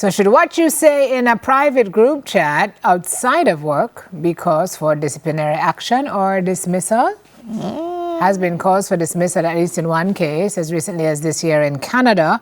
So should what you say in a private group chat outside of work be cause for disciplinary action or dismissal? Has been cause for dismissal, at least in one case, as recently as this year in Canada.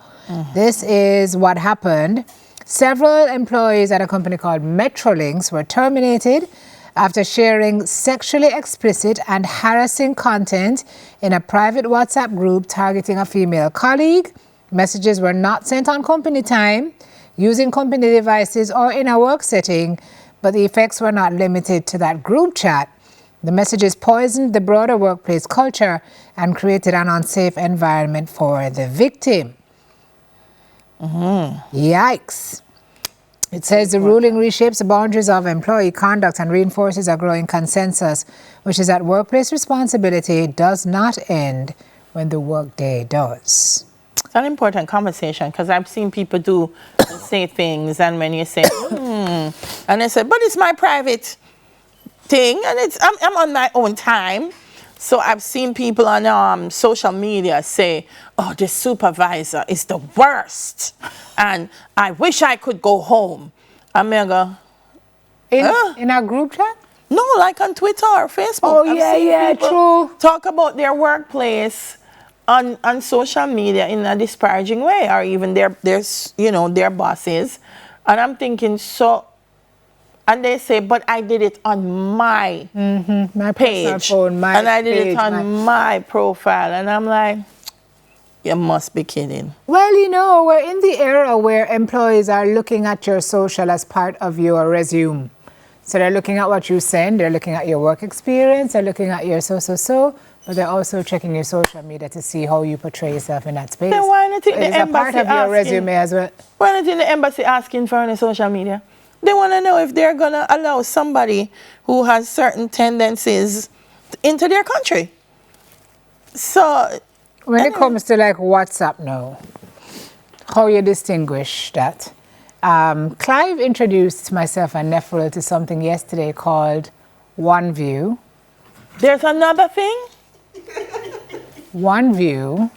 This is what happened. Several employees at a company called Metrolinx were terminated after sharing sexually explicit and harassing content in a private WhatsApp group targeting a female colleague. Messages were not sent on company time, using company devices, or in a work setting, but the effects were not limited to that group chat. The messages poisoned the broader workplace culture and created an unsafe environment for the victim. Yikes. It says the ruling reshapes the boundaries of employee conduct and reinforces a growing consensus, which is that workplace responsibility does not end when the workday does. It's an important conversation because I've seen people do and say things, and when you say, and they say, but it's my private thing, and I'm on my own time. So I've seen people on social media say, oh, the supervisor is the worst, and I wish I could go home. I'm going to go, in our group chat? No, like on Twitter or Facebook. Oh, yeah, true. Talk about their workplace on social media in a disparaging way, or even their bosses. And I'm thinking, and they say, but I did it on my page, phone, and I did it on my profile, and I'm like, you must be kidding. Well, we're in the era where employees are looking at your social as part of your resume. So they're looking at what you send, they're looking at your work experience, they're looking at your so, but they're also checking your social media to see how you portray yourself in that space. Then why not the embassy a part of your resume as well? Why not in the embassy asking for any social media? They want to know if they're going to allow somebody who has certain tendencies into their country. So, when it comes to like WhatsApp now, how you distinguish that? Clive introduced myself and Nefrel to something yesterday called OneView. There's another thing? OneView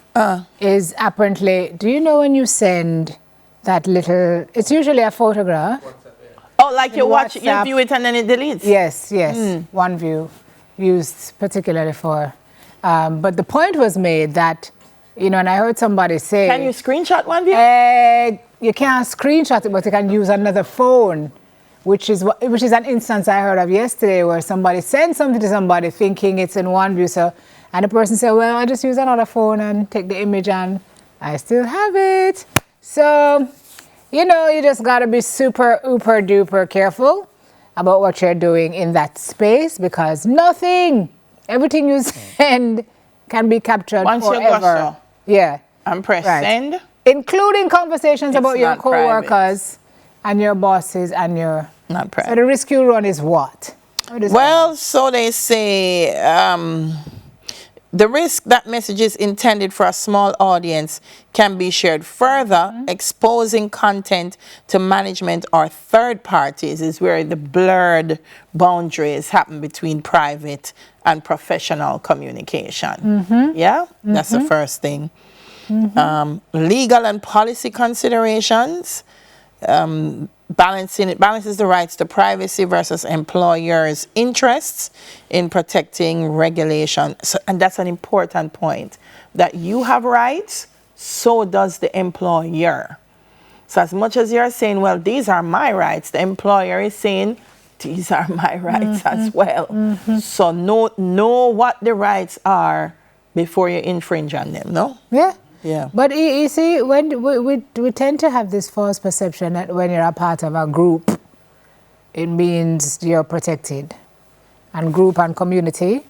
is apparently, do you know when you send that little, it's usually a photograph. Oh, like you watch, you view it and then it deletes? Yes. OneView used particularly for, but the point was made that, and I heard somebody say... Can you screenshot OneView? You can't screenshot it, but you can use another phone, which is an instance I heard of yesterday where somebody sent something to somebody thinking it's in OneView, and the person said, well, I just use another phone and take the image and I still have it. So, you just got to be super, uber duper careful about what you're doing in that space because everything you send can be captured once forever. Yeah. And press send. Including conversations about your co-workers and your bosses and your... Not private. So the risk you run is what? So they say the risk that messages intended for a small audience can be shared further, exposing content to management or third parties is where the blurred boundaries happen between private and professional communication. That's the first thing. Legal and policy considerations, balances the rights to privacy versus employers' interests in protecting regulation. And that's an important point, that you have rights, so does the employer. So as much as you're saying, well, these are my rights, the employer is saying, these are my rights as well. So know what the rights are before you infringe on them, no? Yeah. But you see, when we tend to have this false perception that when you're a part of a group, it means you're protected. And group and community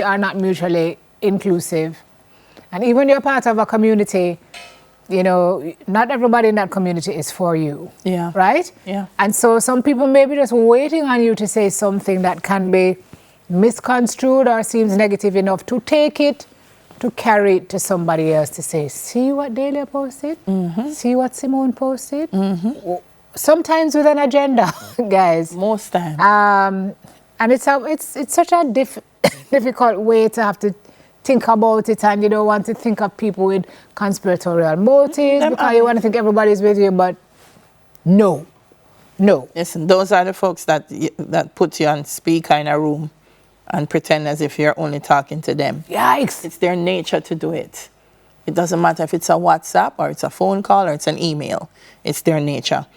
are not mutually inclusive. And even you're part of a community, not everybody in that community is for you. Yeah. Right? Yeah. And so some people may be just waiting on you to say something that can be misconstrued or seems negative enough to take it, to carry it to somebody else to say, see what Delia posted? See what Simone posted? Sometimes with an agenda, guys. Most times. And it's such a difficult way to have to think about it, and you don't want to think of people with conspiratorial motives because you want to think everybody's with you, but no. Listen, those are the folks that put you on speaker in a room and pretend as if you're only talking to them. Yikes. It's their nature to do it. It doesn't matter if it's a WhatsApp or it's a phone call or it's an email. It's their nature.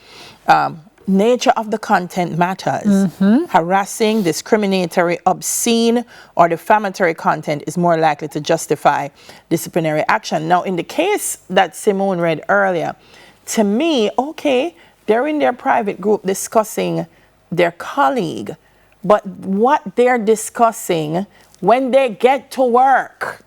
Nature of the content matters. Harassing, discriminatory, obscene, or defamatory content is more likely to justify disciplinary action. Now, in the case that Simone read earlier, to me, okay, they're in their private group discussing their colleague, but what they're discussing when they get to work,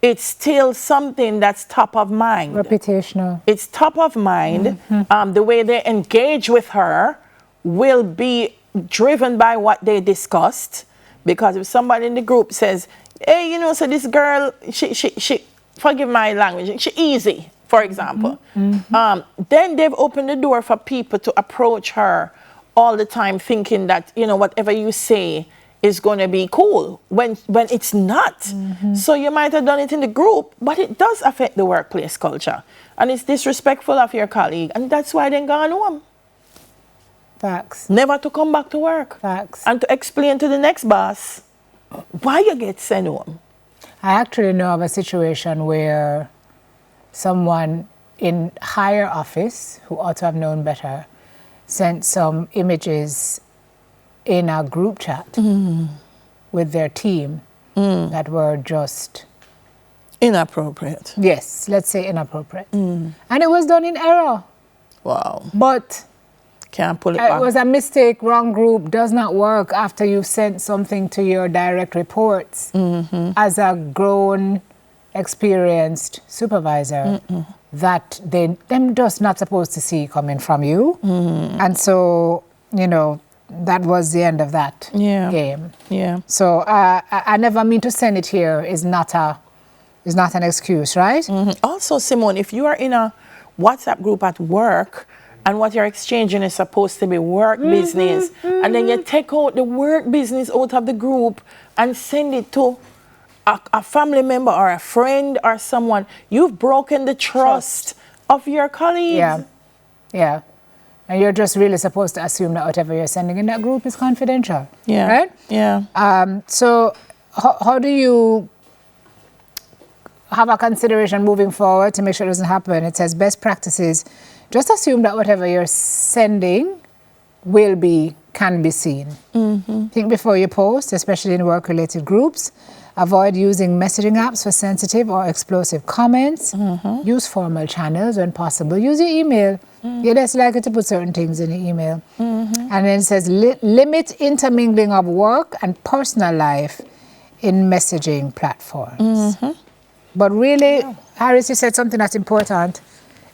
it's still something that's top of mind. Reputational. It's top of mind. The way they engage with her will be driven by what they discussed. Because if somebody in the group says, hey, you know, so this girl, she forgive my language, she easy, for example. Then they've opened the door for people to approach her all the time thinking that, you know, whatever you say is going to be cool when it's not. So you might have done it in the group, but it does affect the workplace culture. And it's disrespectful of your colleague. And that's why they gone home. Facts. Never to come back to work. Facts. And to explain to the next boss why you get sent home. I actually know of a situation where someone in higher office who ought to have known better sent some images in a group chat with their team that were just inappropriate. Yes, let's say inappropriate. And it was done in error. Wow. But can't pull it back. It was a mistake. Wrong group does not work after you've sent something to your direct reports. As a grown, experienced supervisor that them just not supposed to see coming from you. And so, you know, that was the end of that game. Yeah. So I never mean to send it here is not an excuse, right? Also, Simone, if you are in a WhatsApp group at work and what you're exchanging is supposed to be work business, and then you take out the work business out of the group and send it to a family member or a friend or someone, you've broken the trust of your colleagues. Yeah. And you're just really supposed to assume that whatever you're sending in that group is confidential. Yeah. Right? Yeah. So how do you have a consideration moving forward to make sure it doesn't happen? It says best practices. Just assume that whatever you're sending can be seen. Think before you post, especially in work-related groups. Avoid using messaging apps for sensitive or explosive comments. Use formal channels when possible. Use your email. You're less likely to put certain things in your email. And then it says limit intermingling of work and personal life in messaging platforms. But really, Harris, you said something that's important.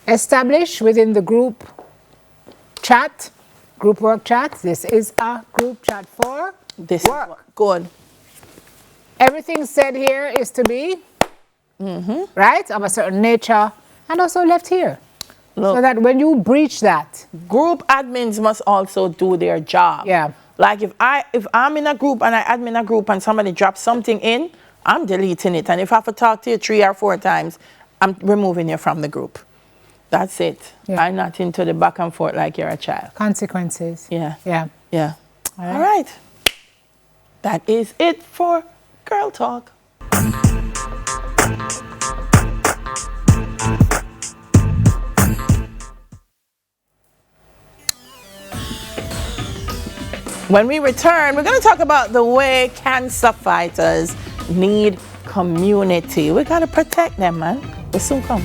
Establish within the group chat, group work chat. This is a group chat for this work. Good. Everything said here is to be, right, of a certain nature, and also left here. Look, so that when you breach that. Group admins must also do their job. Yeah. Like if I'm in a group and I admin a group and somebody drops something in, I'm deleting it. And if I have to talk to you 3 or 4 times, I'm removing you from the group. That's it. Yeah. I'm not into the back and forth like you're a child. Consequences. Yeah. Yeah. Yeah. All right. That is it for Girl Talk. When we return, we're going to talk about the way cancer fighters need community. We got to protect them, man. We'll soon come.